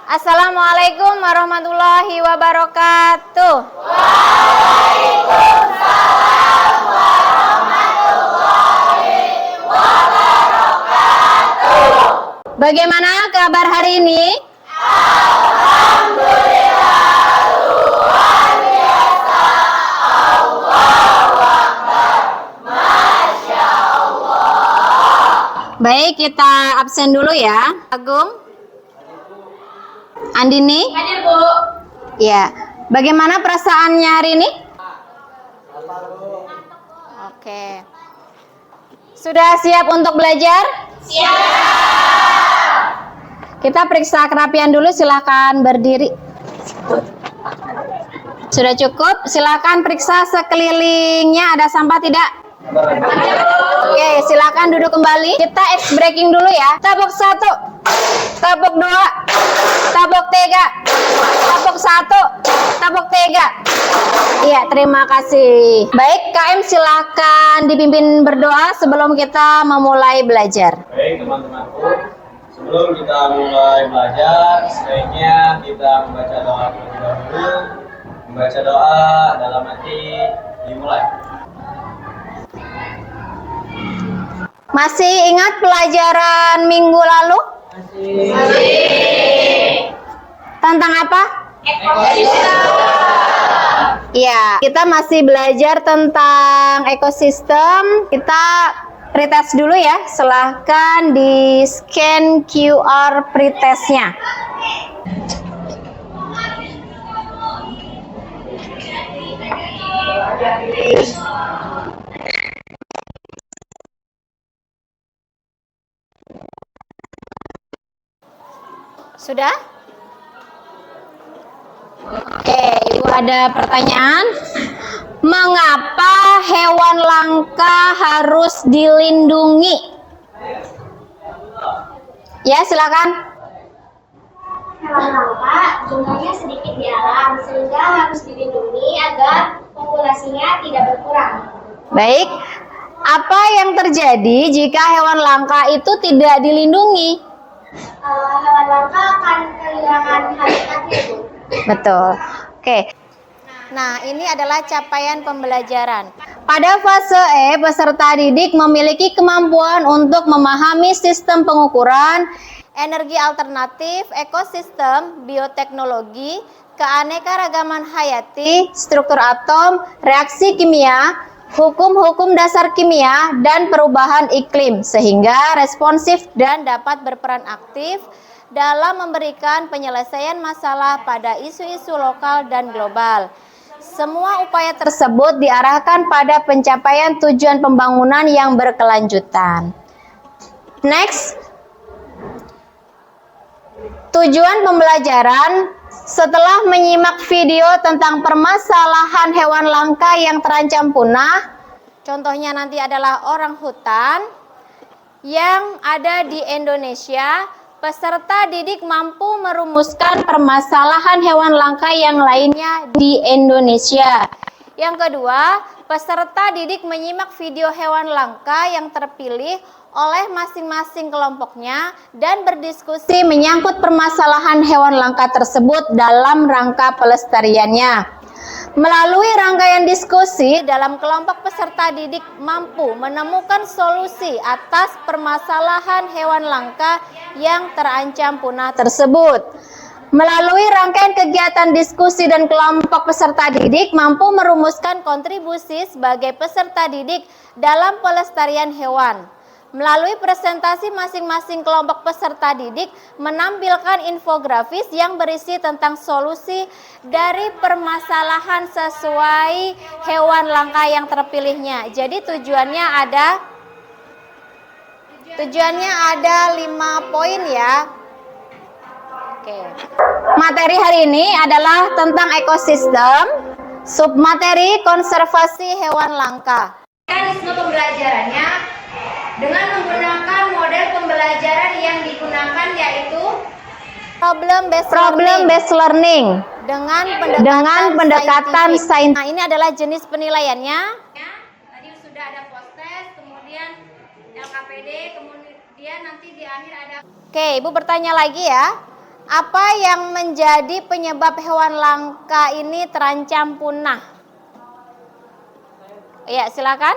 Assalamualaikum warahmatullahi wabarakatuh. Waalaikumsalam warahmatullahi wabarakatuh. Bagaimana kabar hari ini? Alhamdulillah, luar biasa. Allahu Akbar. Masya Allah. Baik, kita absen dulu ya. Agung, Andini. Hadir, Bu. Ya, bagaimana perasaannya hari ini? Oke. Sudah siap untuk belajar? Siap. Kita periksa kerapian dulu, silakan berdiri. Sudah cukup? Silakan periksa sekelilingnya ada sampah tidak? Oke, silakan duduk kembali. Kita X breaking dulu ya. Tabok 1, tabok 2, tabok 3, tabok 1, tabok 3. Iya, terima kasih. Baik, KM silakan dipimpin berdoa sebelum kita memulai belajar. Baik teman-temanku, sebelum kita mulai belajar, sebaiknya kita membaca doa terlebih dahulu. Membaca doa dalam hati dimulai. Masih ingat pelajaran minggu lalu? Masih. Tentang apa? Ekosistem. Ya, kita masih belajar tentang ekosistem. Kita pretest dulu ya. Silahkan di scan QR pretestnya. Sudah? Oke, Ibu ada pertanyaan. Mengapa hewan langka harus dilindungi? Ya, silakan. Hewan langka jumlahnya sedikit di alam, sehingga harus dilindungi agar populasinya tidak berkurang. Baik. Apa yang terjadi jika hewan langka itu tidak dilindungi? Hewan langka akan kehilangan habitatnya, Bu. Betul. Oke. Nah, ini adalah capaian pembelajaran. Pada fase E, peserta didik memiliki kemampuan untuk memahami sistem pengukuran, energi alternatif, ekosistem, bioteknologi, keanekaragaman hayati, struktur atom, reaksi kimia, hukum-hukum dasar kimia, dan perubahan iklim, sehingga responsif dan dapat berperan aktif dalam memberikan penyelesaian masalah pada isu-isu lokal dan global. Semua upaya tersebut diarahkan pada pencapaian tujuan pembangunan yang berkelanjutan. Next. Tujuan pembelajaran. Setelah menyimak video tentang permasalahan hewan langka yang terancam punah, contohnya nanti adalah orang hutan yang ada di Indonesia, peserta didik mampu merumuskan permasalahan hewan langka yang lainnya di Indonesia. Yang kedua, peserta didik menyimak video hewan langka yang terpilih oleh masing-masing kelompoknya dan berdiskusi menyangkut permasalahan hewan langka tersebut dalam rangka pelestariannya. Melalui rangkaian diskusi dalam kelompok peserta didik mampu menemukan solusi atas permasalahan hewan langka yang terancam punah tersebut. Melalui rangkaian kegiatan diskusi dan kelompok peserta didik mampu merumuskan kontribusi sebagai peserta didik dalam pelestarian hewan. Melalui presentasi masing-masing kelompok peserta didik menampilkan infografis yang berisi tentang solusi dari permasalahan sesuai hewan langka yang terpilihnya. Jadi tujuannya ada 5 poin ya. Oke. Materi hari ini adalah tentang ekosistem, submateri konservasi hewan langka. Mekanisme pembelajarannya dengan menggunakan model pembelajaran yang digunakan yaitu problem based learning dengan pendekatan sains. Nah, ini adalah jenis penilaiannya. Tadi sudah ada post test, kemudian LKPD, kemudian nanti di akhir ada. Oke, Ibu bertanya lagi ya. Apa yang menjadi penyebab hewan langka ini terancam punah? Ya, silakan.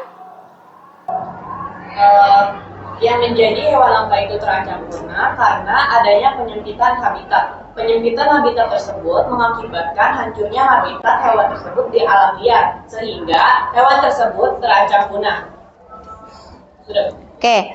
Yang menjadi hewan langka itu terancam punah karena adanya penyempitan habitat. Penyempitan habitat tersebut mengakibatkan hancurnya habitat hewan tersebut di alam liar, sehingga hewan tersebut terancam punah. Sudah. Oke.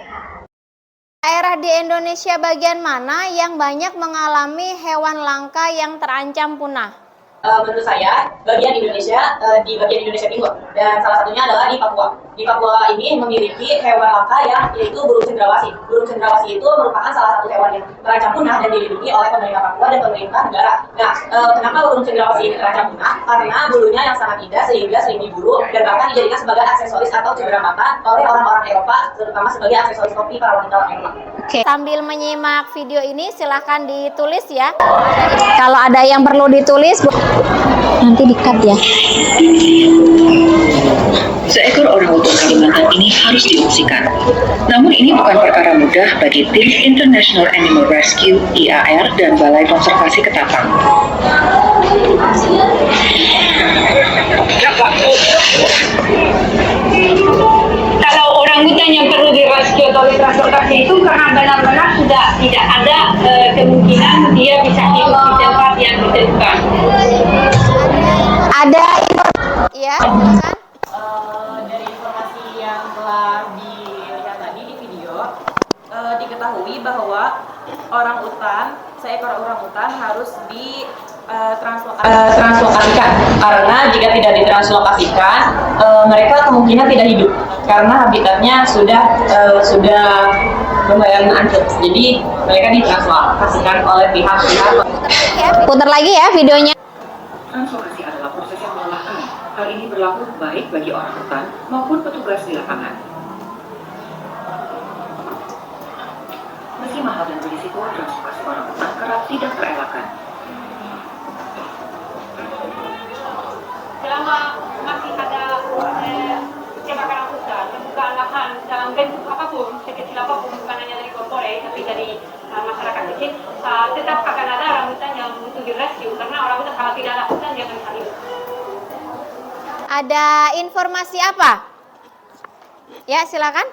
Daerah di Indonesia bagian mana yang banyak mengalami hewan langka yang terancam punah? Menurut saya, bagian Indonesia di bagian Indonesia Timur, dan salah satunya adalah di Papua. Di Papua ini memiliki hewan langka yaitu burung cendrawasih. Burung cendrawasih itu merupakan salah satu hewan yang terancam punah dan dilindungi oleh pemerintah Papua dan pemerintah negara. Nah, kenapa burung cendrawasih ini terancam punah? Karena bulunya yang sangat indah sehingga sering diburu dan bahkan dijadikan sebagai aksesoris atau cendera mata oleh orang-orang Eropa, terutama sebagai aksesoris topi para wanita Eropa. Oke. Sambil menyimak video ini silahkan ditulis ya. Kalau ada yang perlu ditulis nanti di-cut ya. Seekor orangutan Kalimantan ini harus diungsikan. Namun ini bukan perkara mudah bagi tim International Animal Rescue (IAR) dan Balai Konservasi Ketapang. Kalau orangutan yang perlu direscue atau ditransportasi itu karena benar-benar sudah tidak ada kemungkinan dia bisa hidup di tempat yang ditentukan. Ada ya, silakan. Dari informasi yang telah dilihat tadi di video, diketahui bahwa seekor orangutan harus ditranslokasikan karena jika tidak ditranslokasikan mereka kemungkinan tidak hidup karena habitatnya sudah lumayan hancur. Jadi mereka ditranslokasikan oleh pihak-pihak. Putar lagi ya videonya. Translokasi adalah proses yang melelahkan. Hal ini berlaku baik bagi orangutan maupun petugas di lapangan. Meski mahal dan berisiko, translokasi orangutan kerap tidak terelakkan. Selama masih ada kebakaran hutan, pembukaan lahan dalam bentuk apapun, sekecil apapun, bukan hanya dari korporat tapi dari masyarakat kecil, tetap akan ada orangutan yang butuh direscue karena orangutan kalau tidak ada hutan dia akan hidup. Ada informasi apa? Ya, silakan.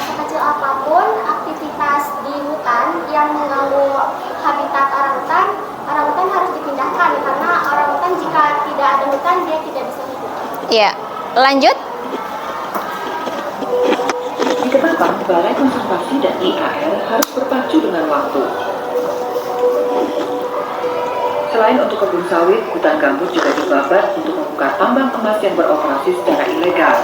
Sekecil apapun aktivitas di hutan yang mengganggu habitat orangutan, orangutan harus dipindahkan karena orangutan jika tidak ada hutan dia tidak bisa hidup. Ya, lanjut. Di Ketapang, Balai Konservasi dan IAR harus berpacu dengan waktu. Selain untuk kebun sawit, hutan gambut juga dibabat untuk membuka tambang emas yang beroperasi secara ilegal.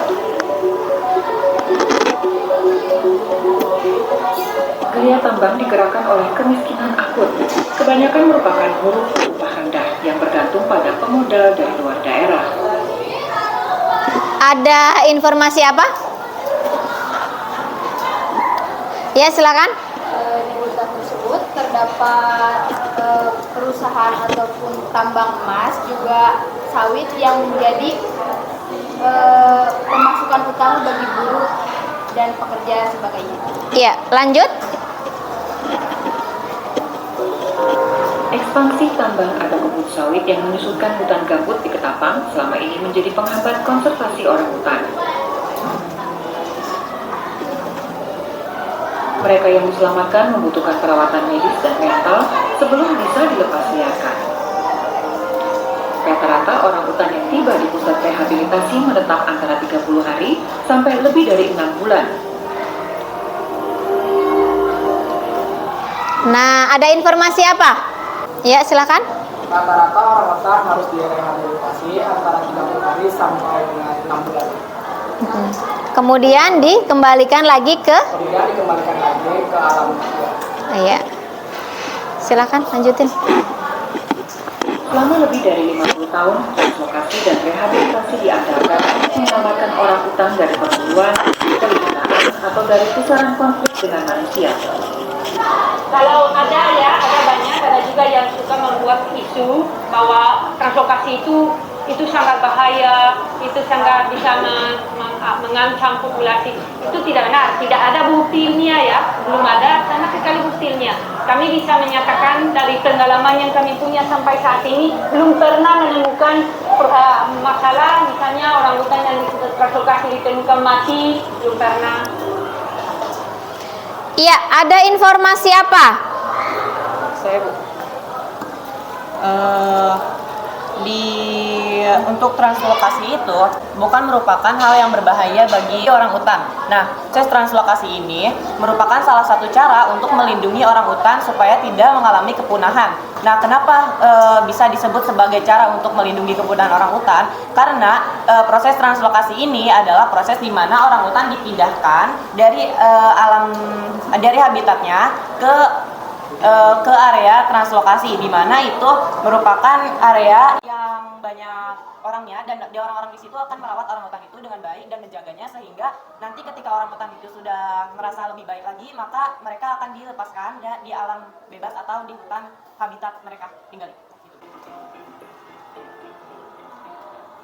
Gaya tambang digerakkan oleh kemiskinan akut. Kebanyakan merupakan huruf upah rendah yang bergantung pada pemodal dari luar daerah. Ada informasi apa? Ya, silakan. Di hutan tersebut terdapat perusahaan ataupun tambang emas juga sawit yang menjadi pemasukan utama bagi buruh dan pekerja sebagainya. Ya, lanjut. Ekspansi tambang atau kebun sawit yang menyusutkan hutan gambut di Ketapang selama ini menjadi penghambat konservasi orangutan. Mereka yang diselamatkan membutuhkan perawatan medis dan mental sebelum bisa dilepas liarkan. Rata-rata orangutan yang tiba di pusat rehabilitasi menetap antara 30 hari sampai lebih dari 6 bulan. Nah, ada informasi apa? Ya, silakan. Rata-rata orangutan harus direhabilitasi antara 30 hari sampai dengan 6 bulan. Kemudian dikembalikan lagi ke alam liar. Iya. Silakan lanjutin. Selama lebih dari 50 tahun, translokasi dan rehabilitasi diandalkan untuk menyelamatkan orangutan dari perburuan, peliharaan, atau dari pusaran konflik dengan manusia. Kalau ada banyak, ada juga yang suka membuat isu bahwa translokasi itu sangat bahaya, itu sangat bisa mengancam populasi. Itu tidak benar, tidak ada bukti ilmiah ya, belum ada sama sekali bukti ilmiah. kami bisa menyatakan dari pengalaman yang kami punya sampai saat ini belum pernah menemukan masalah misalnya orangutan yang translokasi ditemukan mati, belum pernah. Iya, ada informasi apa? Saya Bu. Untuk translokasi itu bukan merupakan hal yang berbahaya bagi orang utan. Nah, proses translokasi ini merupakan salah satu cara untuk melindungi orang utan supaya tidak mengalami kepunahan. Nah, kenapa bisa disebut sebagai cara untuk melindungi kepunahan orang utan? Karena proses translokasi ini adalah proses di mana orang utan dipindahkan dari dari habitatnya ke area translokasi, di mana itu merupakan area yang banyak orangnya dan orang-orang di situ akan merawat orang utan itu dengan baik dan menjaganya, sehingga nanti ketika orang utan itu sudah merasa lebih baik lagi, maka mereka akan dilepaskan di alam bebas atau di hutan habitat mereka tinggal.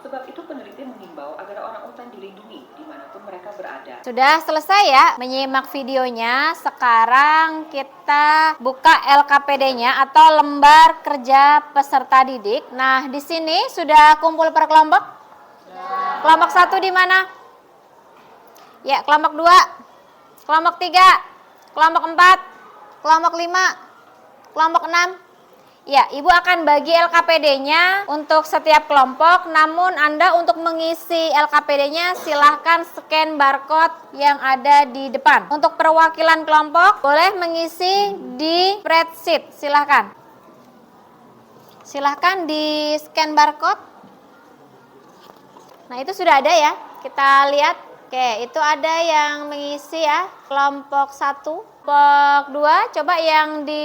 Sebab itu peneliti mengimbau agar orang utan dilindungi dimanapun mereka berada. Sudah selesai ya menyimak videonya. Sekarang kita buka LKPD-nya atau lembar kerja peserta didik. Nah, di sini sudah kumpul per kelompok? Kelompok 1 di mana? Ya, kelompok 2, kelompok 3, kelompok 4, kelompok 5, kelompok 6. Ya, Ibu akan bagi LKPD-nya untuk setiap kelompok, namun Anda untuk mengisi LKPD-nya silahkan scan barcode yang ada di depan. Untuk perwakilan kelompok boleh mengisi di spreadsheet, silahkan. Silahkan di scan barcode. Nah, itu sudah ada ya, kita lihat. Oke, itu ada yang mengisi ya, kelompok 1, kelompok 2, coba yang di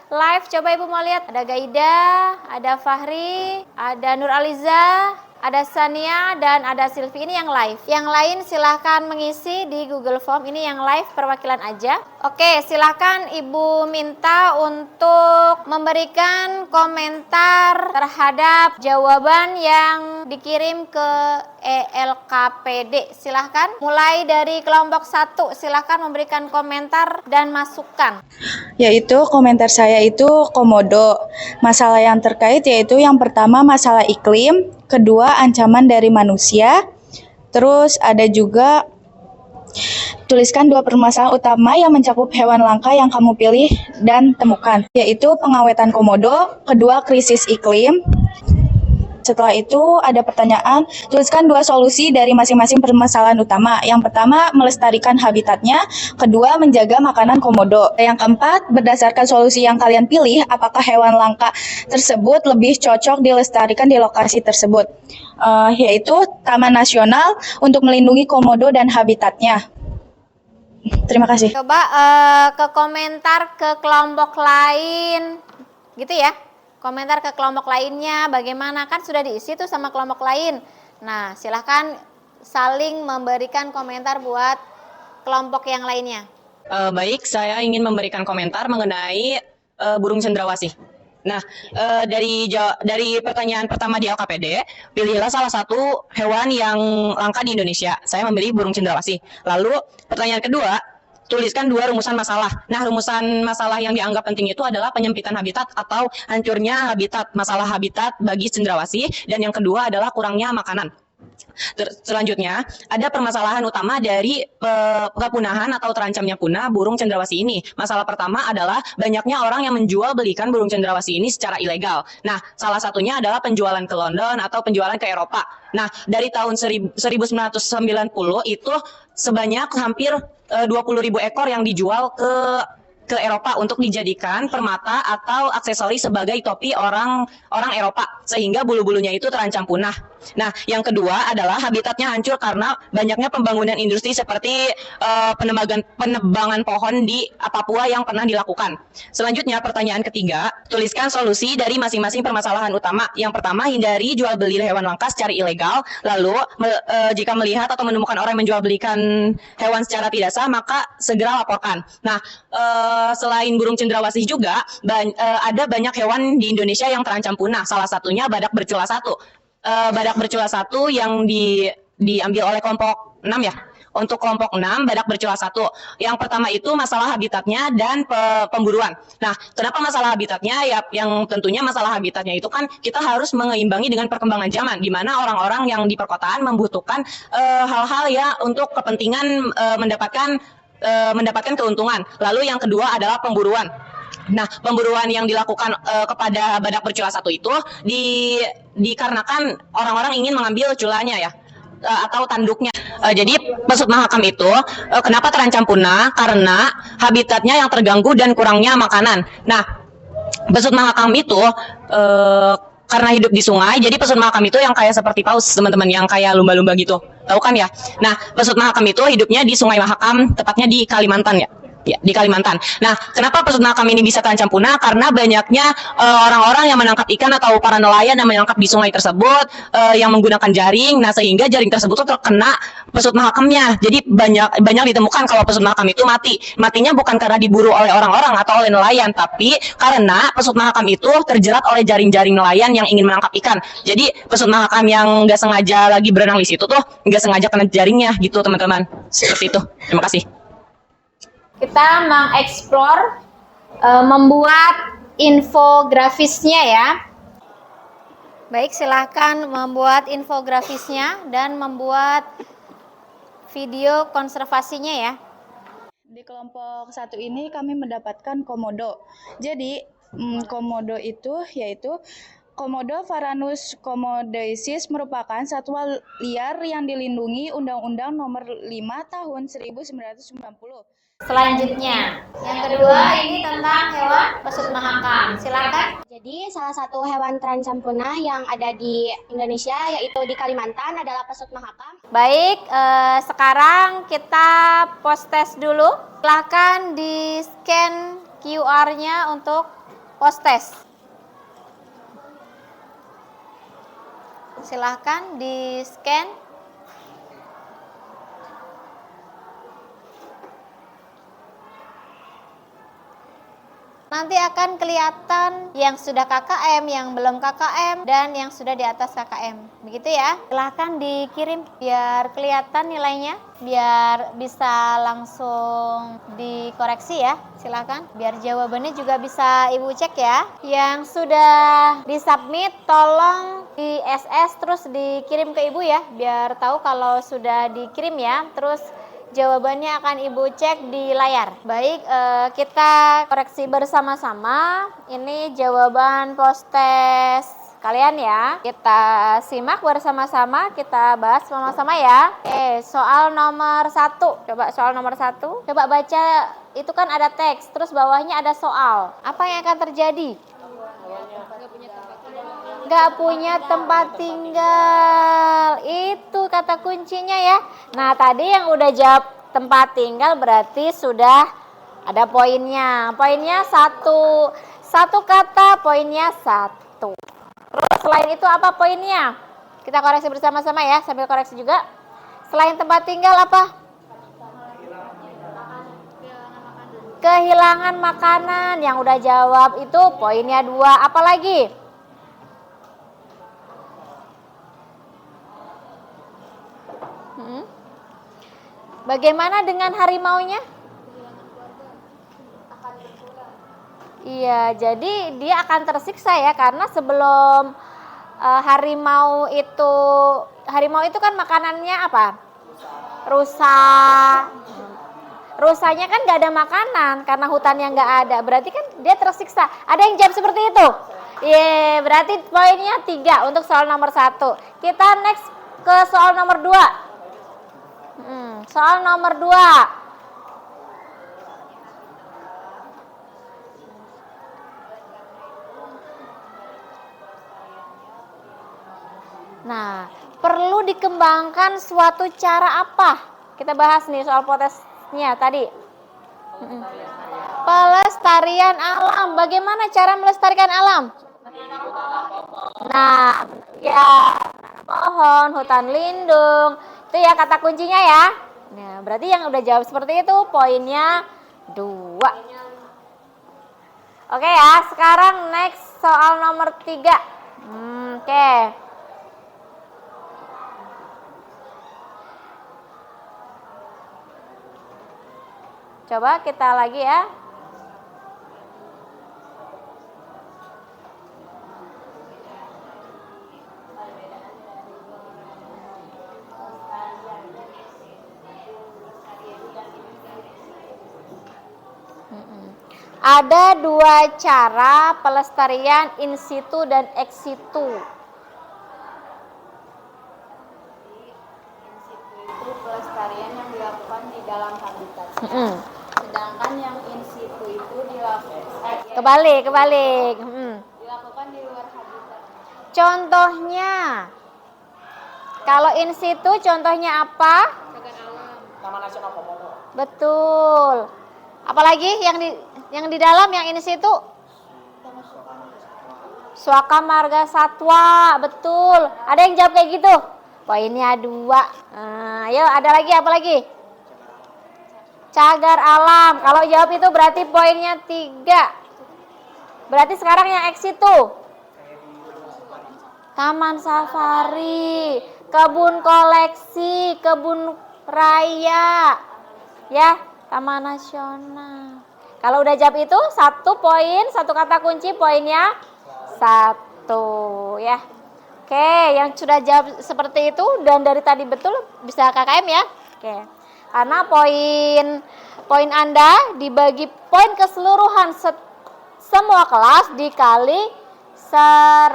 live, coba Ibu mau lihat. Ada Gaida, ada Fahri, ada Nur Aliza, ada Sania, dan ada Silvi. Ini yang live. Yang lain silahkan mengisi di Google Form. Ini yang live perwakilan aja. Oke, silahkan Ibu minta untuk memberikan komentar terhadap jawaban yang dikirim ke ELKPD. Silahkan. Mulai dari kelompok 1, silahkan memberikan komentar dan masukan. Yaitu komentar saya itu komodo. Masalah yang terkait yaitu yang pertama masalah iklim, kedua ancaman dari manusia, terus ada juga tuliskan 2 permasalahan utama yang mencakup hewan langka yang kamu pilih dan temukan, yaitu pengawetan komodo, kedua krisis iklim. Setelah itu ada pertanyaan, tuliskan 2 solusi dari masing-masing permasalahan utama. Yang pertama, melestarikan habitatnya. Kedua, menjaga makanan komodo. Yang keempat, berdasarkan solusi yang kalian pilih, apakah hewan langka tersebut lebih cocok dilestarikan di lokasi tersebut. Yaitu Taman Nasional untuk melindungi komodo dan habitatnya. Terima kasih. Coba ke komentar ke kelompok lain, gitu ya. Komentar ke kelompok lainnya bagaimana, kan sudah diisi tuh sama kelompok lain. Nah, silahkan saling memberikan komentar buat kelompok yang lainnya. Baik, saya ingin memberikan komentar mengenai burung cendrawasih. Nah, dari pertanyaan pertama di LKPD, pilihlah salah satu hewan yang langka di Indonesia. Saya memilih burung cendrawasih. Lalu pertanyaan kedua, tuliskan 2 rumusan masalah. Nah, rumusan masalah yang dianggap penting itu adalah penyempitan habitat atau hancurnya habitat, masalah habitat bagi cendrawasih, dan yang kedua adalah kurangnya makanan. Selanjutnya, ada permasalahan utama dari kepunahan atau terancamnya punah burung cendrawasih ini. Masalah pertama adalah banyaknya orang yang menjual belikan burung cendrawasih ini secara ilegal. Nah, salah satunya adalah penjualan ke London atau penjualan ke Eropa. Nah, dari tahun 1990 itu sebanyak hampir 20.000 ekor yang dijual ke Eropa untuk dijadikan permata atau aksesori sebagai topi orang Eropa, sehingga bulu-bulunya itu terancam punah. Nah, yang kedua adalah habitatnya hancur karena banyaknya pembangunan industri seperti penebangan pohon di Papua yang pernah dilakukan. Selanjutnya, pertanyaan ketiga, tuliskan solusi dari masing-masing permasalahan utama. Yang pertama, hindari jual beli hewan langka secara ilegal. Lalu, jika melihat atau menemukan orang yang menjual belikan hewan secara tidak sah, maka segera laporkan. Nah, selain burung cendrawasih juga ada banyak hewan di Indonesia yang terancam punah. Salah satunya badak bercula 1. Badak bercula 1 yang diambil oleh kelompok 6 ya. Untuk kelompok 6, badak bercula 1. Yang pertama itu masalah habitatnya dan pemburuan. Nah, kenapa masalah habitatnya? Ya, yang tentunya masalah habitatnya itu kan kita harus mengeimbangi dengan perkembangan zaman, di mana orang-orang yang di perkotaan membutuhkan hal-hal ya untuk kepentingan mendapatkan keuntungan. Lalu yang kedua adalah pemburuan. Nah, pemburuan yang dilakukan kepada badak bercula 1 itu dikarenakan orang-orang ingin mengambil culanya ya, atau tanduknya. Jadi pesut mahakam itu kenapa terancam punah? Karena habitatnya yang terganggu dan kurangnya makanan. Nah, pesut mahakam itu karena hidup di sungai, jadi pesut mahakam itu yang kayak seperti paus, teman-teman, yang kayak lumba-lumba gitu. Tahu kan ya? Nah, pesut mahakam itu hidupnya di Sungai Mahakam, tepatnya di Kalimantan ya. Ya, di Kalimantan. Nah, kenapa pesut mahakam ini bisa terancam punah? Karena banyaknya orang-orang yang menangkap ikan atau para nelayan yang menangkap di sungai tersebut yang menggunakan jaring. Nah, sehingga jaring tersebut tuh terkena pesut mahakamnya. Jadi banyak ditemukan kalau pesut mahakam itu mati. Matinya bukan karena diburu oleh orang-orang atau oleh nelayan, tapi karena pesut mahakam itu terjerat oleh jaring-jaring nelayan yang ingin menangkap ikan. Jadi pesut mahakam yang nggak sengaja lagi berenang di situ tuh nggak sengaja kena jaringnya gitu, teman-teman. Seperti itu. Terima kasih. Kita mengeksplor membuat infografisnya ya. Baik, silahkan membuat infografisnya dan membuat video konservasinya ya. Di kelompok 1 ini kami mendapatkan komodo. Jadi komodo itu yaitu Komodo Varanus komodoensis merupakan satwa liar yang dilindungi Undang-Undang Nomor 5 Tahun 1990. Selanjutnya, yang kedua ini tentang hewan pesut mahakam. Silakan. Jadi salah satu hewan terancam punah yang ada di Indonesia yaitu di Kalimantan adalah pesut mahakam. Baik, sekarang kita post test dulu. Silakan di scan QR-nya untuk post test. Silahkan di scan. Nanti akan kelihatan yang sudah KKM, yang belum KKM, dan yang sudah di atas KKM. Begitu ya. Silahkan dikirim biar kelihatan nilainya, biar bisa langsung dikoreksi ya. Silahkan. Biar jawabannya juga bisa Ibu cek ya. Yang sudah disubmit tolong di SS terus dikirim ke Ibu ya. Biar tahu kalau sudah dikirim ya. Terus jawabannya akan Ibu cek di layar. Baik, kita koreksi bersama-sama. Ini jawaban post test kalian ya. Kita simak bersama-sama, kita bahas sama-sama ya. Soal nomor 1. Coba soal nomor 1. Coba baca, itu kan ada teks, terus bawahnya ada soal. Apa yang akan terjadi? Gak punya tempat tinggal. Itu kata kuncinya ya. Nah, tadi yang udah jawab tempat tinggal berarti sudah ada poinnya. Poinnya 1. Satu kata, poinnya 1. Terus selain itu apa poinnya? Kita koreksi bersama-sama ya, sambil koreksi juga. Selain tempat tinggal apa? Kehilangan makanan. Yang udah jawab itu poinnya 2. Apa lagi? Bagaimana dengan harimaunya? Iya, jadi dia akan tersiksa ya, karena sebelum harimau itu kan makanannya apa? Rusa. Rusanya kan nggak ada makanan karena hutannya nggak ada, berarti kan dia tersiksa. Ada yang jawab seperti itu? Iya, berarti poinnya 3 untuk soal nomor 1. Kita next ke soal nomor 2. Soal nomor 2. Nah, perlu dikembangkan suatu cara apa? Kita bahas nih soal protesnya tadi. Pelestarian alam. Bagaimana cara melestarikan alam? Nah, ya pohon, hutan lindung. Itu ya kata kuncinya ya. Nah, berarti yang udah jawab seperti itu poinnya 2. Oke ya, sekarang next soal nomor 3. Oke. Coba kita lagi ya. Ada dua cara pelestarian in situ dan ex situ. Itu pelestarian yang dilakukan di dalam habitat. Sedangkan yang in situ itu dilakukan Kebalik. dilakukan di luar habitat. Contohnya, kalau in situ contohnya apa? Taman Nasional Komodo. Betul. Apalagi yang di dalam yang in situ? Suaka Marga Satwa, betul. Ada yang jawab kayak gitu? Poinnya 2. Ayo, ada lagi, apa lagi? Cagar alam. Kalau jawab itu berarti poinnya 3. Berarti sekarang yang X itu taman safari, kebun koleksi, kebun raya, ya, taman nasional. Kalau udah jawab itu 1 poin, 1 kata kunci, poinnya 1 ya. Oke, yang sudah jawab seperti itu dan dari tadi betul bisa KKM ya. Oke. Karena poin Anda dibagi poin keseluruhan semua kelas dikali 100.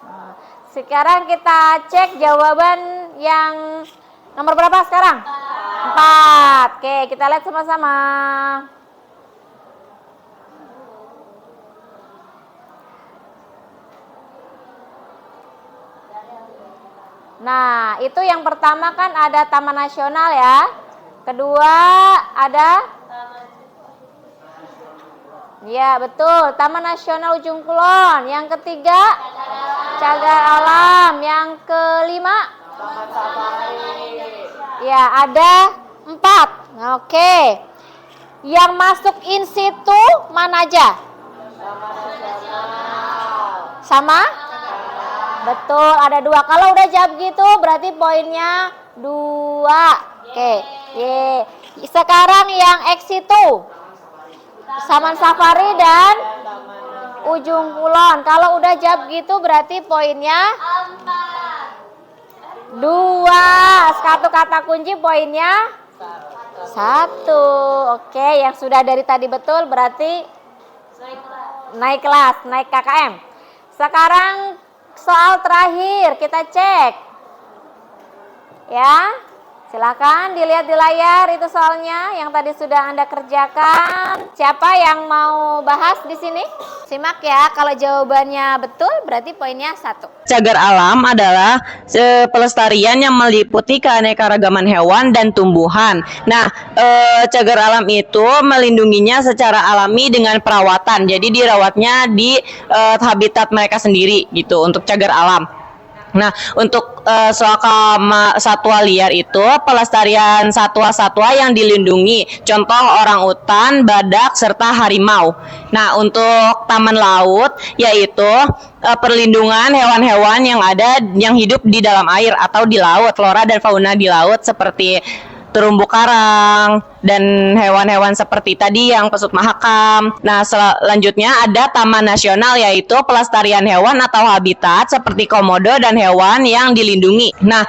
Nah, sekarang kita cek jawaban yang nomor berapa sekarang? 4. Oke, kita lihat sama-sama. Nah, itu yang pertama kan ada Taman Nasional ya. Kedua ada, ya betul, Taman Nasional Ujung Kulon. Yang ketiga cagar alam. Yang kelima Taman Safari. ya ada 4. Oke. Yang masuk in situ mana aja? Taman Nasional. Sama? Betul, ada 2. Kalau udah jawab gitu berarti poinnya 2. Oke. Ye. Sekarang yang X itu Taman Safari dan Ujung Kulon. Kalau udah jawab gitu berarti poinnya 2. 1 kata kunci, poinnya 1. Oke, yang sudah dari tadi betul berarti naik kelas, naik KKM. Sekarang soal terakhir kita cek. Ya. Silakan dilihat di layar itu soalnya yang tadi sudah Anda kerjakan. Siapa yang mau bahas di sini? Simak ya, kalau jawabannya betul berarti poinnya 1. Cagar alam adalah pelestarian yang meliputi keanekaragaman hewan dan tumbuhan. Nah, cagar alam itu melindunginya secara alami dengan perawatan. Jadi dirawatnya di habitat mereka sendiri gitu untuk cagar alam. Nah, untuk satwa liar itu pelestarian satwa-satwa yang dilindungi, contoh orangutan, badak, serta harimau. Nah, untuk taman laut yaitu perlindungan hewan-hewan yang hidup di dalam air atau di laut, flora dan fauna di laut seperti terumbu karang dan hewan-hewan seperti tadi yang pesut mahakam. Nah, selanjutnya ada Taman Nasional yaitu pelestarian hewan atau habitat seperti komodo dan hewan yang dilindungi. Nah,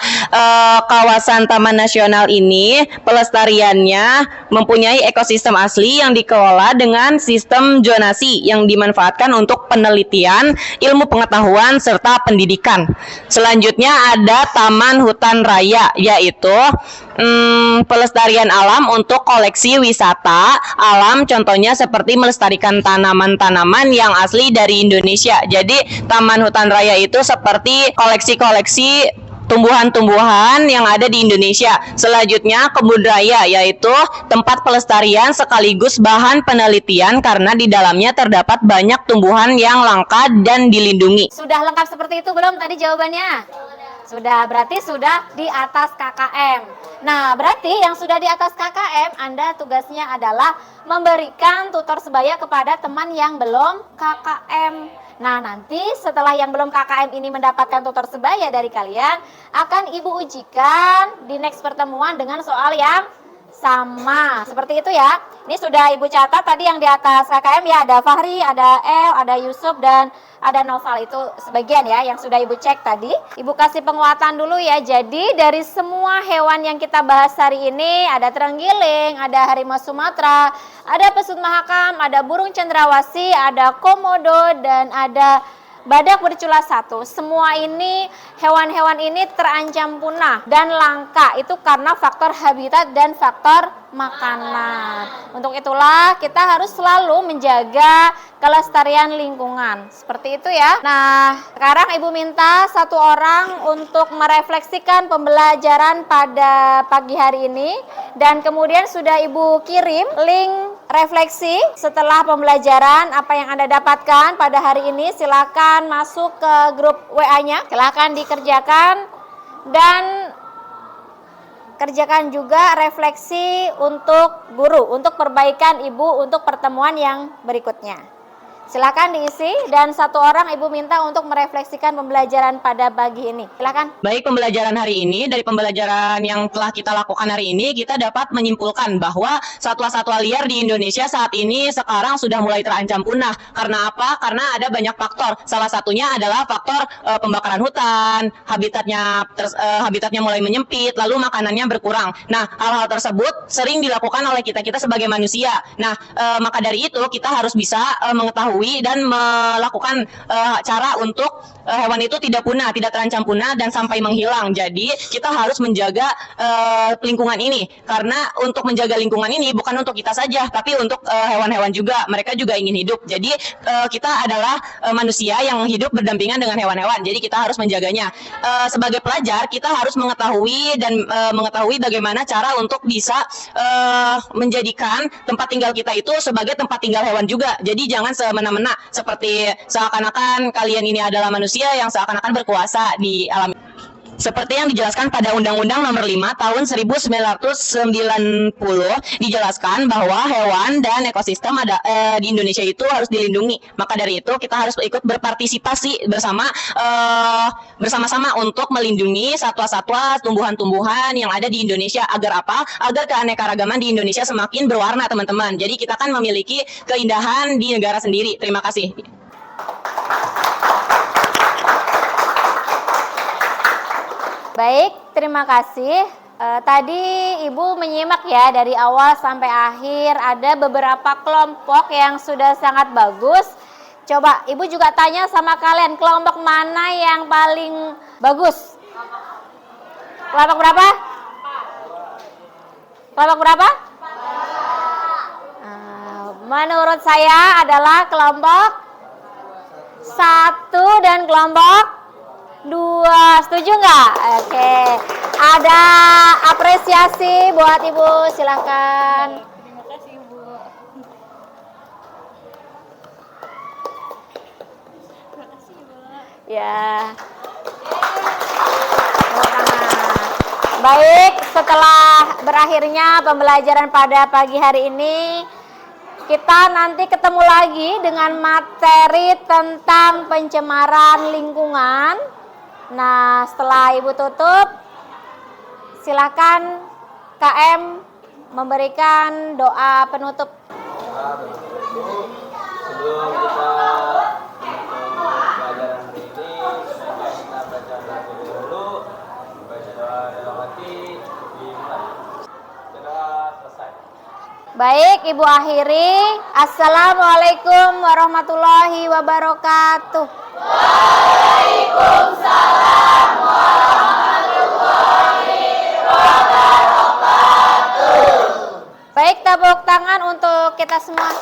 kawasan Taman Nasional ini pelestariannya mempunyai ekosistem asli yang dikelola dengan sistem zonasi yang dimanfaatkan untuk penelitian, ilmu pengetahuan serta pendidikan. Selanjutnya ada Taman Hutan Raya yaitu pelestarian alam untuk koleksi wisata alam, contohnya seperti melestarikan tanaman-tanaman yang asli dari Indonesia. Jadi Taman Hutan Raya itu seperti koleksi-koleksi tumbuhan-tumbuhan yang ada di Indonesia. Selanjutnya kebun raya yaitu tempat pelestarian sekaligus bahan penelitian karena di dalamnya terdapat banyak tumbuhan yang langka dan dilindungi. Sudah lengkap seperti itu belum tadi jawabannya? Sudah, berarti sudah di atas KKM. Nah, berarti yang sudah di atas KKM, Anda tugasnya adalah memberikan tutor sebaya kepada teman yang belum KKM. Nah, nanti setelah yang belum KKM ini mendapatkan tutor sebaya dari kalian, akan Ibu ujikan di next pertemuan dengan soal yang sama. Seperti itu ya. Ini sudah Ibu catat tadi yang di atas KKM ya, ada Fahri, ada El, ada Yusuf, dan ada Noval. Itu sebagian ya yang sudah Ibu cek tadi. Ibu kasih penguatan dulu ya. Jadi dari semua hewan yang kita bahas hari ini, ada terenggiling, ada harimau Sumatera, ada pesut mahakam, ada burung cendrawasih, ada komodo, dan ada badak bercula satu. Semua ini, hewan-hewan ini terancam punah dan langka. Itu karena faktor habitat dan faktor makanan. Untuk itulah kita harus selalu menjaga kelestarian lingkungan. Seperti itu ya. Nah, sekarang Ibu minta satu orang untuk merefleksikan pembelajaran pada pagi hari ini. Dan kemudian sudah Ibu kirim link refleksi setelah pembelajaran apa yang Anda dapatkan pada hari ini. Silakan masuk ke grup WA-nya, silakan dikerjakan dan kerjakan juga refleksi untuk guru, untuk perbaikan Ibu untuk pertemuan yang berikutnya. Silakan diisi dan satu orang Ibu minta untuk merefleksikan pembelajaran pada pagi ini. Silakan. Baik, pembelajaran hari ini, dari pembelajaran yang telah kita lakukan hari ini, kita dapat menyimpulkan bahwa satwa-satwa liar di Indonesia saat ini sekarang sudah mulai terancam punah. Karena apa? Karena ada banyak faktor. Salah satunya adalah faktor pembakaran hutan, habitatnya mulai menyempit, lalu makanannya berkurang. Nah, hal-hal tersebut sering dilakukan oleh kita sebagai manusia. Nah, maka dari itu kita harus bisa mengetahui dan melakukan cara untuk hewan itu tidak punah, tidak terancam punah dan sampai menghilang. Jadi kita harus menjaga lingkungan ini, karena untuk menjaga lingkungan ini bukan untuk kita saja, tapi untuk hewan-hewan juga. Mereka juga ingin hidup. Jadi kita adalah manusia yang hidup berdampingan dengan hewan-hewan. Jadi kita harus menjaganya. Sebagai pelajar kita harus mengetahui dan mengetahui bagaimana cara untuk bisa menjadikan tempat tinggal kita itu sebagai tempat tinggal hewan juga. Jadi jangan semena-mena seperti seakan-akan kalian ini adalah manusia yang seakan-akan berkuasa di alam. Seperti yang dijelaskan pada Undang-Undang Nomor 5 Tahun 1990, dijelaskan bahwa hewan dan ekosistem di Indonesia itu harus dilindungi. Maka dari itu kita harus ikut berpartisipasi bersama-sama untuk melindungi satwa-satwa, tumbuhan-tumbuhan yang ada di Indonesia. Agar apa? Agar keanekaragaman di Indonesia semakin berwarna, teman-teman. Jadi kita kan memiliki keindahan di negara sendiri. Terima kasih. Baik, terima kasih. Tadi Ibu menyimak ya dari awal sampai akhir, ada beberapa kelompok yang sudah sangat bagus. Coba Ibu juga tanya sama kalian, kelompok mana yang paling bagus? Kelompok berapa? Kelompok berapa? Menurut saya adalah kelompok 1 dan kelompok 2, setuju nggak? Oke, ada apresiasi buat Ibu, silakan. Terima kasih Bu. Terima kasih Bu. Ya. Baik, setelah berakhirnya pembelajaran pada pagi hari ini, kita nanti ketemu lagi dengan materi tentang pencemaran lingkungan. Nah, setelah Ibu tutup, silakan KM memberikan doa penutup. Sebelum kita menutup pelajaran hari ini, sebaiknya kita baca doa dulu, baca doa dalam hati, dimulai. Sudah selesai. Baik, Ibu akhiri. Assalamualaikum warahmatullahi wabarakatuh. Waalaikumsalam warahmatullahi wabarakatuh. Baik, tepuk tangan untuk kita semua.